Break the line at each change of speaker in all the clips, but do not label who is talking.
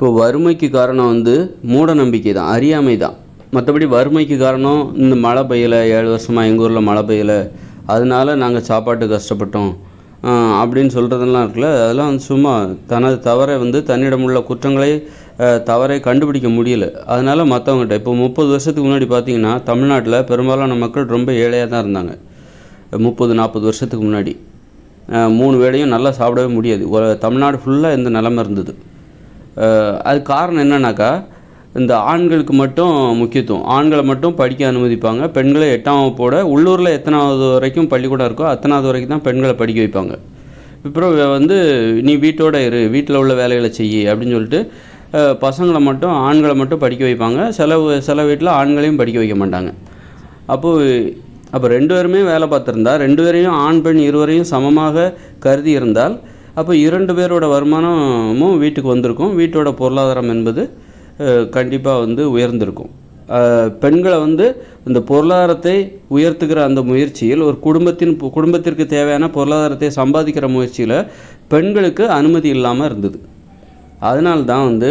இப்போ வறுமைக்கு காரணம் வந்து மூட நம்பிக்கை தான், அறியாமை தான். மற்றபடி வறுமைக்கு காரணம் இந்த மழை பெய்யலை, 7 வருஷமாக எங்கள் ஊரில் மழை பெய்யலை, அதனால நாங்கள் சாப்பாட்டுக்கு கஷ்டப்பட்டோம் அப்படின்னு சொல்கிறதெல்லாம் இருக்குல்ல, அதெல்லாம் வந்து சும்மா தனது தவறை வந்து தன்னிடம் உள்ள குற்றங்களை தவறை கண்டுபிடிக்க முடியல. அதனால் மற்றவங்ககிட்ட இப்போ 30 வருஷத்துக்கு முன்னாடி பார்த்திங்கன்னா தமிழ்நாட்டில் பெரும்பாலான மக்கள் ரொம்ப ஏழையாக தான் இருந்தாங்க. 30-40 வருஷத்துக்கு முன்னாடி 3 வேளையும் நல்லா சாப்பிடவே முடியாது. தமிழ்நாடு ஃபுல்லாக இந்த நிலமை இருந்தது. அது காரணம் என்னன்னாக்கா, இந்த ஆண்களுக்கு மட்டும் முக்கியத்துவம், ஆண்களை மட்டும் படிக்க அனுமதிப்பாங்க. பெண்களை 8ஆம் வகுப்போட உள்ளூரில் எத்தனாவது வரைக்கும் பள்ளிக்கூடம் இருக்கோ அத்தனாவது வரைக்கும் தான் பெண்களை படிக்க வைப்பாங்க. அப்புறம் வந்து நீ வீட்டோட இரு, வீட்டில் உள்ள வேலைகளை செய்யி அப்படின்னு சொல்லிட்டு பசங்களை மட்டும் ஆண்களை மட்டும் படிக்க வைப்பாங்க. சில வீட்டில் ஆண்களையும் படிக்க வைக்க மாட்டாங்க. அப்போ 2 பேருமே வேலை பார்த்துருந்தா, 2 பேரையும் ஆண் பெண் இருவரையும் சமமாக கருதி இருந்தால் அப்போ 2 பேரோட வருமானமும் வீட்டுக்கு வந்திருக்கும். வீட்டோட பொருளாதாரம் என்பது கண்டிப்பாக வந்து உயர்ந்திருக்கும். பெண்களை வந்து இந்த பொருளாதாரத்தை உயர்த்துகிற அந்த முயற்சியில், ஒரு குடும்பத்திற்கு தேவையான பொருளாதாரத்தை சம்பாதிக்கிற முயற்சியில் பெண்களுக்கு அனுமதி இல்லாமல் இருந்தது. அதனால்தான் வந்து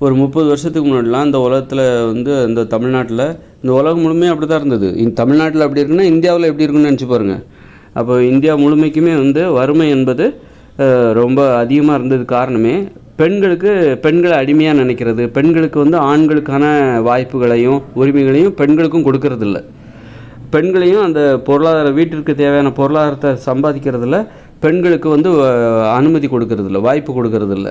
ஒரு 30 வருஷத்துக்கு முன்னாடிலாம் இந்த உலகத்தில் வந்து இந்த தமிழ்நாட்டில், இந்த உலகம் முழுமையாக அப்படி தான் இருந்தது. தமிழ்நாட்டில் அப்படி இருக்குன்னா இந்தியாவில் எப்படி இருக்குன்னு நினச்சி பாருங்கள். அப்போ இந்தியா முழுமைக்குமே வந்து வறுமை என்பது ரொம்ப அதிகமாக இருந்தது. காரணமே பெண்களை அடிமையாக நினைக்கிறது, பெண்களுக்கு வந்து ஆண்களுக்கான வாய்ப்புகளையும் உரிமைகளையும் பெண்களுக்கும் கொடுக்கறதில்ல, பெண்களையும் அந்த வீட்டிற்கு தேவையான பொருளாதாரத்தை சம்பாதிக்கிறதுல பெண்களுக்கு வந்து அனுமதி கொடுக்கறதில்ல, வாய்ப்பு கொடுக்கறதில்ல.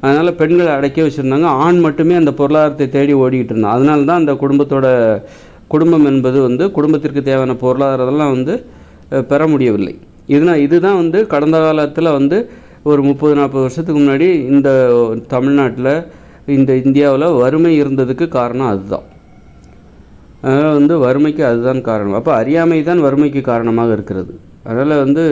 அதனால் பெண்களை அடக்கி வச்சுருந்தாங்க. ஆண் மட்டுமே அந்த பொருளாதாரத்தை தேடி ஓடிக்கிட்டு இருந்தான். அதனால தான் அந்த குடும்பம் என்பது வந்து குடும்பத்திற்கு தேவையான பொருளாதாரத்தெல்லாம் வந்து பெற முடியவில்லை. இதுதான் வந்து கடந்த காலத்தில் வந்து ஒரு 30-40 வருஷத்துக்கு முன்னாடி இந்த தமிழ்நாட்டில், இந்த இந்தியாவில் வறுமை இருந்ததுக்கு காரணம் அதுதான். அதனால் வந்து வறுமைக்கு அதுதான் காரணம். அப்போ அறியாமை தான் வறுமைக்கு காரணமாக இருக்கிறது. அதனால் வந்து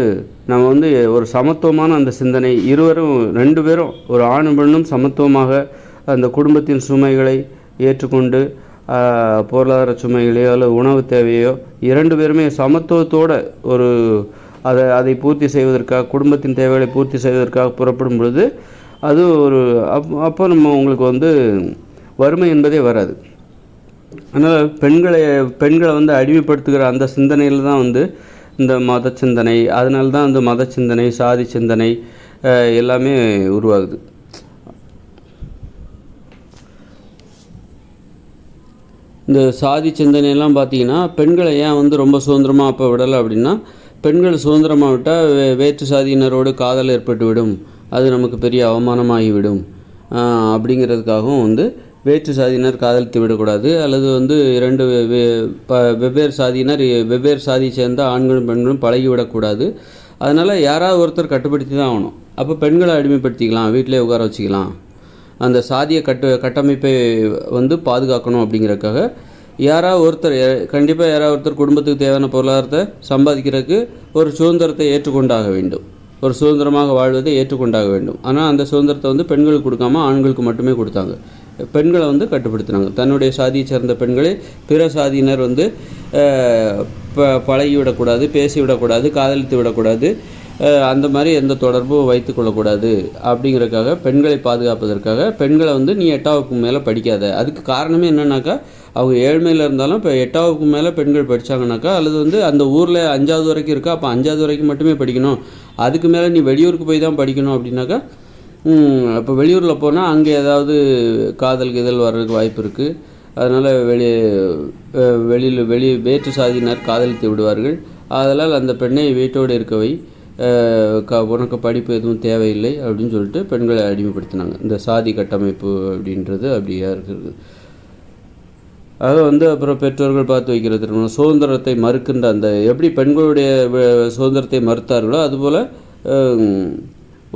நம்ம வந்து ஒரு சமத்துவமான அந்த சிந்தனை, 2 பேரும் ஒரு ஆணும் பெண்ணும் சமத்துவமாக அந்த குடும்பத்தின் சுமைகளை ஏற்றுக்கொண்டு பொருளாதார சுமைகளையோ அல்லது உணவு தேவையோ 2 பேருமே சமத்துவத்தோடு அதை பூர்த்தி செய்வதற்காக, குடும்பத்தின் தேவைகளை பூர்த்தி செய்வதற்காக புறப்படும் பொழுது அது அப்போ உங்களுக்கு வந்து வறுமை என்பதே வராது. அதனால் பெண்களை வந்து அடிமைப்படுத்துகிற அந்த சிந்தனையில் தான் வந்து இந்த மத சிந்தனை, அதனால தான் அந்த மத சிந்தனை, சாதி சிந்தனை எல்லாமே உருவாகுது. இந்த சாதி சிந்தனையெல்லாம் பார்த்திங்கன்னா பெண்களை ஏன் வந்து ரொம்ப சுதந்திரமாக அப்போ விடலை அப்படின்னா, பெண்கள் சுதந்திரமாக விட்டால் வேற்று சாதியினரோடு காதல் ஏற்பட்டுவிடும், அது நமக்கு பெரிய அவமானமாகிவிடும் அப்படிங்கிறதுக்காகவும் வந்து வேற்று சாதியினர் காதலித்து விடக்கூடாது, அல்லது வந்து 2 வெவ்வேறு சாதியினர் வெவ்வேறு சாதியை சேர்ந்த ஆண்களும் பெண்களும் பழகிவிடக்கூடாது. அதனால் யாராவது ஒருத்தர் கட்டுப்படுத்தி தான் ஆகணும். அப்போ பெண்களை அடிமைப்படுத்திக்கலாம், வீட்டிலே உட்கார வச்சுக்கலாம், அந்த சாதிய கட்டமைப்பை வந்து பாதுகாக்கணும். அப்படிங்கிறதுக்காக கண்டிப்பாக யாராவது ஒருத்தர் குடும்பத்துக்கு தேவையான பொருளாதாரத்தை சம்பாதிக்கிறதுக்கு ஒரு சுதந்திரத்தை ஏற்றுக்கொண்டாக வேண்டும், ஒரு சுதந்திரமாக வாழ்வதை ஏற்றுக்கொண்டாக வேண்டும். ஆனால் அந்த சுதந்திரத்தை வந்து பெண்களுக்கு கொடுக்காமல் ஆண்களுக்கு மட்டுமே கொடுத்தாங்க. பெண்களை வந்து கட்டுப்படுத்தினாங்க. தன்னுடைய சாதியை சேர்ந்த பெண்களை பிற சாதியினர் வந்து பழகிவிடக்கூடாது, பேசிவிடக்கூடாது, காதலித்து விடக்கூடாது, அந்த மாதிரி எந்த தொடர்பும் வைத்து கொள்ளக்கூடாது. அப்படிங்கிறதுக்காக பெண்களை பாதுகாப்பதற்காக பெண்களை வந்து நீ 8ஆம் வகுப்பு மேலே படிக்காத. அதுக்கு காரணமே என்னன்னாக்கா, அவங்க ஏழ்மையில் இருந்தாலும் இப்போ 8ஆம் வகுப்பு மேலே பெண்கள் படித்தாங்கனாக்கா, அல்லது வந்து அந்த ஊரில் 5ஆவது வரைக்கும் இருக்கா, அப்போ 5ஆவது வரைக்கும் மட்டுமே படிக்கணும், அதுக்கு மேலே நீ வெளியூருக்கு போய் தான் படிக்கணும் அப்படின்னாக்கா, இப்போ வெளியூரில் போனால் அங்கே ஏதாவது காதல் வர்றதுக்கு வாய்ப்பு இருக்குது. அதனால் வேற்று சாதியினர் காதலித்து விடுவார்கள். அதனால் அந்த பெண்ணை வீட்டோடு இருக்கவை, உனக்கு படிப்பு எதுவும் தேவையில்லை அப்படின்னு சொல்லிட்டு பெண்களை அடிமைப்படுத்தினாங்க. இந்த சாதி கட்டமைப்பு அப்படின்றது அப்படியா இருக்கிறது. அதை வந்து அப்புறம் பெற்றோர்கள் பார்த்து வைக்கிறது. சுதந்திரத்தை மறுக்கின்ற அந்த எப்படி பெண்களுடைய சுதந்திரத்தை மறுத்தார்களோ அதுபோல்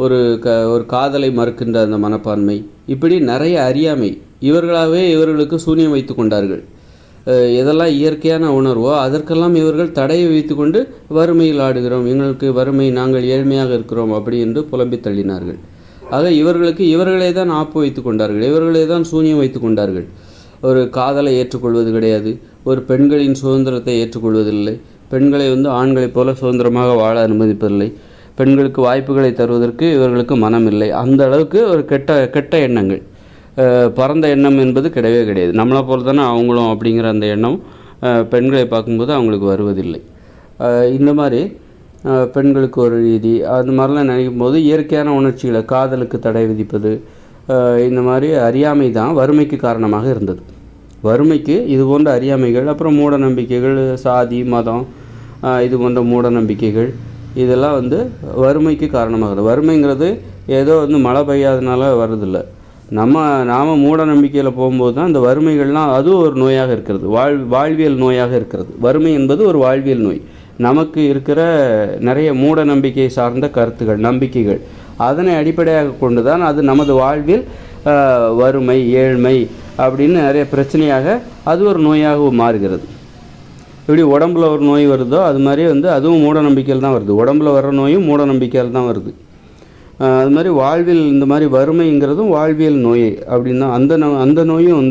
ஒரு காதலை மறுக்கின்ற அந்த மனப்பான்மை, இப்படி நிறைய அறியாமை, இவர்களுக்கு சூனியம் வைத்து கொண்டார்கள். எதெல்லாம் இயற்கையான உணர்வோ அதற்கெல்லாம் இவர்கள் தடையை வைத்து கொண்டு வறுமையில் ஆடுகிறோம், எங்களுக்கு வறுமை, நாங்கள் ஏழ்மையாக இருக்கிறோம் அப்படி என்று புலம்பி தள்ளினார்கள். ஆக இவர்களே தான் ஆப்பு வைத்து கொண்டார்கள், இவர்களே தான் சூனியம் வைத்து கொண்டார்கள். ஒரு காதலை ஏற்றுக்கொள்வது கிடையாது, ஒரு பெண்களின் சுதந்திரத்தை ஏற்றுக்கொள்வதில்லை, பெண்களை வந்து ஆண்களைப் போல சுதந்திரமாக வாழ அனுமதிப்பதில்லை, பெண்களுக்கு வாய்ப்புகளை தருவதற்கு இவர்களுக்கு மனம் இல்லை. அந்த அளவுக்கு ஒரு கெட்ட எண்ணங்கள். பரந்த எண்ணம் என்பது கிடையவே கிடையாது. நம்மளை போல் தானே அவங்களும் அப்படிங்கிற அந்த எண்ணம் பெண்களை பார்க்கும்போது அவங்களுக்கு வருவதில்லை. இந்த மாதிரி பெண்களுக்கு ஒரு ரீதி அது மாதிரிலாம் நினைக்கும் போது இயற்கையான உணர்ச்சிகளை, காதலுக்கு தடை விதிப்பது, இந்த மாதிரி அறியாமை தான் வறுமைக்கு காரணமாக இருந்தது. வறுமைக்கு இது போன்ற அறியாமைகள், அப்புறம் மூட நம்பிக்கைகள், சாதி மதம், இது போன்ற மூட நம்பிக்கைகள் இதெல்லாம் வறுமைக்கு காரணமாகுது. வறுமைங்கிறது ஏதோ மழை பெய்யாதனால வர்றதில்லை. நாம் மூட நம்பிக்கையில் போகும்போது தான் இந்த வறுமைகள்லாம் அதுவும் ஒரு நோயாக இருக்கிறது, வாழ்வியல் நோயாக இருக்கிறது. வறுமை என்பது ஒரு வாழ்வியல் நோய். நமக்கு இருக்கிற நிறைய மூட நம்பிக்கை சார்ந்த கருத்துகள், நம்பிக்கைகள், அதனை அடிப்படையாக கொண்டு தான் அது நமது வாழ்வில் வறுமை, ஏழ்மை அப்படின்னு நிறைய பிரச்சனையாக அது ஒரு நோயாக மாறுகிறது. எப்படி உடம்புல ஒரு நோய் வருதோ அது மாதிரி அதுவும் மூட நம்பிக்கையில் தான் வருது. உடம்புல வர்ற நோயும் மூட நம்பிக்கையில் தான் வருது. அது மாதிரி வாழ்வில் இந்த மாதிரி வறுமைங்கிறதும் வாழ்வியல் நோய் அப்படின்னா அந்த நோயும்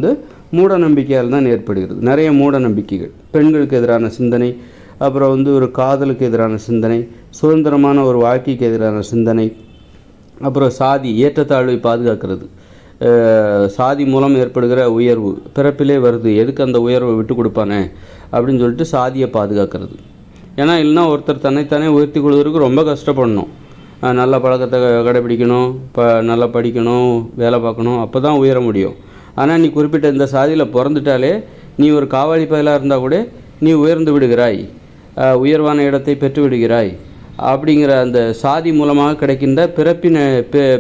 மூட நம்பிக்கையால் தான் ஏற்படுகிறது. நிறைய மூட நம்பிக்கைகள், பெண்களுக்கு எதிரான சிந்தனை, அப்புறம் ஒரு காதலுக்கு எதிரான சிந்தனை, சுதந்திரமான ஒரு வாழ்க்கைக்கு எதிரான சிந்தனை, அப்புறம் சாதி ஏற்றத்தாழ்வை பாதுகாக்கிறது. சாதி மூலம் ஏற்படுகிற உயர்வு பிறப்பிலே வருது, எதுக்கு அந்த உயர்வை விட்டு கொடுப்பானே அப்படின்னு சொல்லிட்டு சாதியை பாதுகாக்கிறது. ஏன்னா இல்லைன்னா ஒருத்தர் தன்னைத்தானே உயர்த்தி கொள்வதற்கு ரொம்ப கஷ்டப்படணும். நல்ல பழக்கத்தை கடைப்பிடிக்கணும், நல்லா படிக்கணும், வேலை பார்க்கணும், அப்போ தான் உயர முடியும். ஆனால் நீ குறிப்பிட்ட இந்த சாதியில் பிறந்துட்டாலே நீ ஒரு காவாலி பயலாக இருந்தால் கூட நீ உயர்ந்து விடுகிறாய், உயர்வான இடத்தை பெற்று விடுகிறாய் அப்படிங்கிற அந்த சாதி மூலமாக கிடைக்கின்ற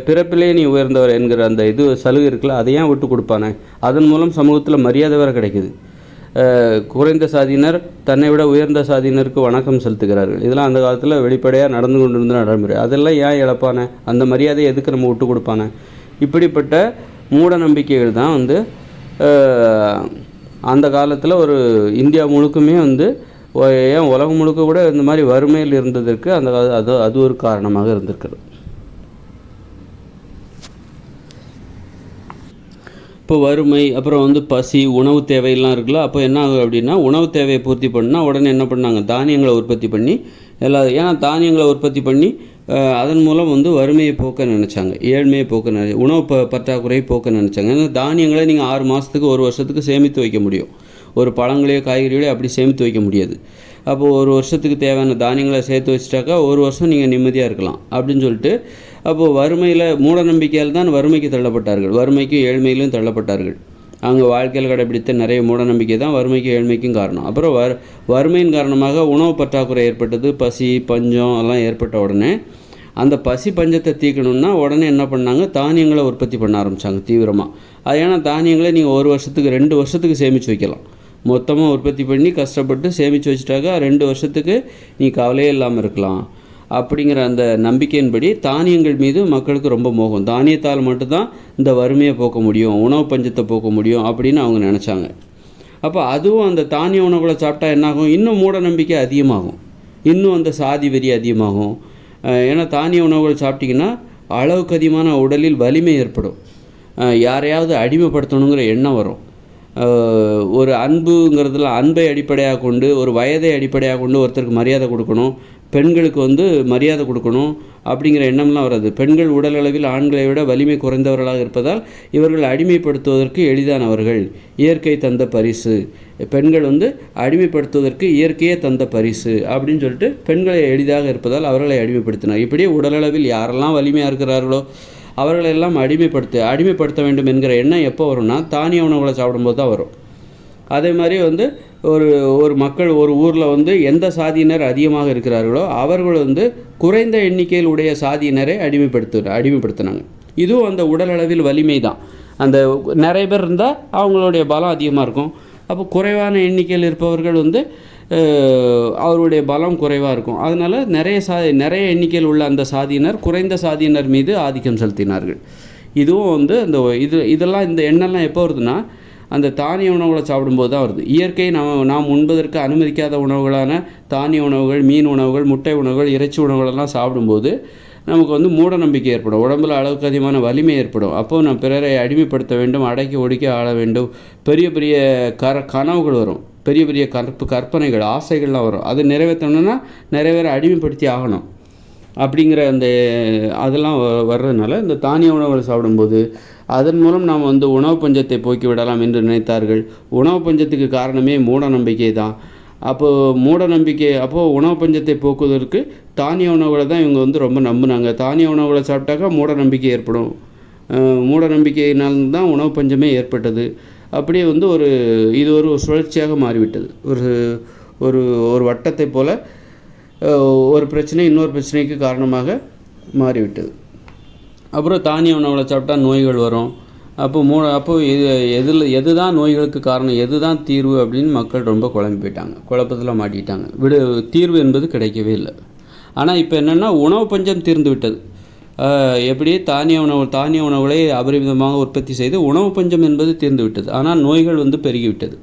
பிறப்பிலே நீ உயர்ந்தவர் என்கிற அந்த சலுகை இருக்குல்ல, அதையும் விட்டு கொடுப்பானே. அதன் மூலம் சமூகத்தில் மரியாதை வேறு கிடைக்குது. குறைந்த சாதியினர் தன்னை விட உயர்ந்த சாதியினருக்கு வணக்கம் செலுத்துகிறார்கள். இதெல்லாம் அந்த காலத்தில் வெளிப்படையாக நடந்து கொண்டு இருந்த நடைமுறை. அதெல்லாம் ஏன் இழப்பானே? அந்த மரியாதையை எதுக்கு நம்ம விட்டு கொடுப்பானே? இப்படிப்பட்ட மூட நம்பிக்கைகள் தான் அந்த காலத்தில் ஒரு இந்தியா முழுக்குமே ஏன் உலகம் முழுக்க கூட இந்த மாதிரி வறுமையில் இருந்ததற்கு அது ஒரு காரணமாக இருந்திருக்கிறது. இப்போ வறுமை, அப்புறம் பசி, உணவு தேவையெல்லாம் இருக்குல்ல. அப்போ என்ன ஆகும் அப்படின்னா, உணவு தேவையை பூர்த்தி பண்ணால் உடனே என்ன பண்ணாங்க, தானியங்களை உற்பத்தி பண்ணி ஏன்னா தானியங்களை உற்பத்தி பண்ணி அதன் மூலம் வறுமையை போக்க நினச்சாங்க, ஏழ்மையை போக்க உணவு பற்றாக்குறையை போக்க நினச்சாங்க. ஏன்னா தானியங்களை நீங்கள் 6 மாதத்துக்கு 1 வருஷத்துக்கு சேமித்து வைக்க முடியும். ஒரு பழங்களையோ காய்கறிகளையோ அப்படி சேமித்து வைக்க முடியாது. அப்போது 1 வருஷத்துக்கு தேவையான தானியங்களை சேர்த்து வச்சுட்டாக்கா 1 வருஷம் நீங்கள் நிம்மதியாக இருக்கலாம் அப்படின்னு சொல்லிட்டு, அப்போது வறுமையில் மூட நம்பிக்கையால் தான் வறுமைக்கு தள்ளப்பட்டார்கள், வறுமைக்கும் ஏழ்மையிலும் தள்ளப்பட்டார்கள். அவங்க வாழ்க்கையில் கடைபிடித்த நிறைய மூட நம்பிக்கை தான் வறுமைக்கும் ஏழ்மைக்கும் காரணம். அப்புறம் வறுமையின் காரணமாக உணவு பற்றாக்குறை ஏற்பட்டது, பசி பஞ்சம் எல்லாம் ஏற்பட்ட உடனே அந்த பசி பஞ்சத்தை தீர்க்கணுன்னா உடனே என்ன பண்ணாங்க, தானியங்களை உற்பத்தி பண்ண ஆரம்பித்தாங்க தீவிரமாக. அது ஏன்னா தானியங்களை நீங்கள் 1 வருஷத்துக்கு 2 வருஷத்துக்கு சேமித்து வைக்கலாம். மொத்தமாக உற்பத்தி பண்ணி கஷ்டப்பட்டு சேமித்து வச்சுட்டாக்கா 2 வருஷத்துக்கு நீ கவலையே இல்லாமல் இருக்கலாம் அப்படிங்கிற அந்த நம்பிக்கையின்படி தானியங்கள் மீது மக்களுக்கு ரொம்ப மோகம். தானியத்தால் மட்டும்தான் இந்த வறுமையை போக்க முடியும், உணவு பஞ்சத்தை போக்க முடியும் அப்படின்னு அவங்க நினச்சாங்க. அப்போ அதுவும் அந்த தானிய உணவுகளை சாப்பிட்டா என்னாகும், இன்னும் மூட நம்பிக்கை அதிகமாகும், இன்னும் அந்த சாதி வெறி அதிகமாகும். ஏன்னா தானிய உணவுகள் சாப்பிட்டிங்கன்னா அளவுக்கு அதிகமான உடலில் வலிமை ஏற்படும், யாரையாவது அடிமைப்படுத்தணுங்கிற எண்ணம் வரும். ஒரு அன்புங்கிறதுல அன்பை அடிப்படையாக கொண்டு, ஒரு வயதை அடிப்படையாக கொண்டு ஒருத்தருக்கு மரியாதை கொடுக்கணும், பெண்களுக்கு மரியாதை கொடுக்கணும் அப்படிங்கிற எண்ணம்லாம் வராது. பெண்கள் உடல் அளவில் ஆண்களை விட வலிமை குறைந்தவர்களாக இருப்பதால் இவர்கள் அடிமைப்படுத்துவதற்கு எளிதானவர்கள், இயற்கை தந்த பரிசு, பெண்கள் அடிமைப்படுத்துவதற்கு இயற்கையே தந்த பரிசு அப்படின்னு சொல்லிட்டு பெண்களை எளிதாக இருப்பதால் அவர்களை அடிமைப்படுத்தினார். இப்படியே உடலளவில் யாரெல்லாம் வலிமையாக இருக்கிறார்களோ அவர்களெல்லாம் அடிமைப்படுத்த வேண்டும் என்கிற எண்ணம் எப்போ வரும்னா தானிய உணவுகளை சாப்பிடும்போது தான் வரும். அதே மாதிரி ஒரு மக்கள் ஒரு ஊரில் எந்த சாதியினர் அதிகமாக இருக்கிறார்களோ அவர்கள் குறைந்த எண்ணிக்கையில் உடைய சாதியினரை அடிமைப்படுத்தினாங்க. இதுவும் அந்த உடல் அளவில் வலிமை தான். அந்த நிறைய பேர் இருந்தால் அவங்களுடைய பலம் அதிகமாக இருக்கும். அப்போ குறைவான எண்ணிக்கையில் இருப்பவர்கள் அவருடைய பலம் குறைவாக இருக்கும். அதனால் நிறைய எண்ணிக்கையில் உள்ள அந்த சாதியினர் குறைந்த சாதியினர் மீது ஆதிக்கம் செலுத்தினார்கள். இதுவும் இதெல்லாம் இந்த எண்ணெல்லாம் எப்போ வருதுன்னா அந்த தானிய உணவுகளை சாப்பிடும்போது தான் வருது. இயற்கை நாம் உண்பதற்கு அனுமதிக்காத உணவுகளான தானிய உணவுகள், மீன் உணவுகள், முட்டை உணவுகள், இறைச்சி உணவுகளெல்லாம் சாப்பிடும்போது நமக்கு மூட நம்பிக்கை ஏற்படும், உடம்பில் அளவுக்கு அதிகமான வலிமை ஏற்படும். அப்போது நாம் பிறரை அடிமைப்படுத்த வேண்டும், அடக்கி ஒடுக்கி ஆள வேண்டும், பெரிய பெரிய கனவுகள் வரும், பெரிய பெரிய கற்பனைகள், ஆசைகள்லாம் வரும். அது நிறைவேற்றணும்னா நிறைய பேரை அடிமைப்படுத்தி ஆகணும் அப்படிங்கிற அதெல்லாம் வர்றதுனால இந்த தானிய உணவுகளை சாப்பிடும்போது அதன் மூலம் நாம் வந்து உணவு பஞ்சத்தை போக்கிவிடலாம் என்று நினைத்தார்கள். உணவு பஞ்சத்துக்கு காரணமே மூட நம்பிக்கை தான். அப்போது உணவு பஞ்சத்தை போக்குவதற்கு தானிய உணவுகளை தான் இவங்க வந்து ரொம்ப நம்பினாங்க. தானிய உணவுகளை சாப்பிட்டாக்கா மூட நம்பிக்கை ஏற்படும். மூட நம்பிக்கையினால்தான் உணவு பஞ்சமே ஏற்பட்டது. அப்படியே வந்து இது ஒரு சுழற்சியாக மாறிவிட்டது. ஒரு ஒரு வட்டத்தை போல் ஒரு பிரச்சனை இன்னொரு பிரச்சனைக்கு காரணமாக மாறிவிட்டது. அப்புறம் தானிய உணவுகளை சாப்பிட்டா நோய்கள் வரும். எது தான் நோய்களுக்கு காரணம், எது தான் தீர்வு அப்படின்னு மக்கள் ரொம்ப குழம்பி போயிட்டாங்க, குழப்பத்தில் மாட்டிக்கிட்டாங்க. தீர்வு என்பது கிடைக்கவே இல்லை. ஆனால் இப்போ என்னென்னா உணவு பஞ்சம் தீர்ந்து விட்டது. எப்படி தானிய உணவுகளை அபரிமிதமாக உற்பத்தி செய்து உணவு பஞ்சம் என்பது தீர்ந்து விட்டது. ஆனால் நோய்கள் வந்து பெருகிவிட்டது.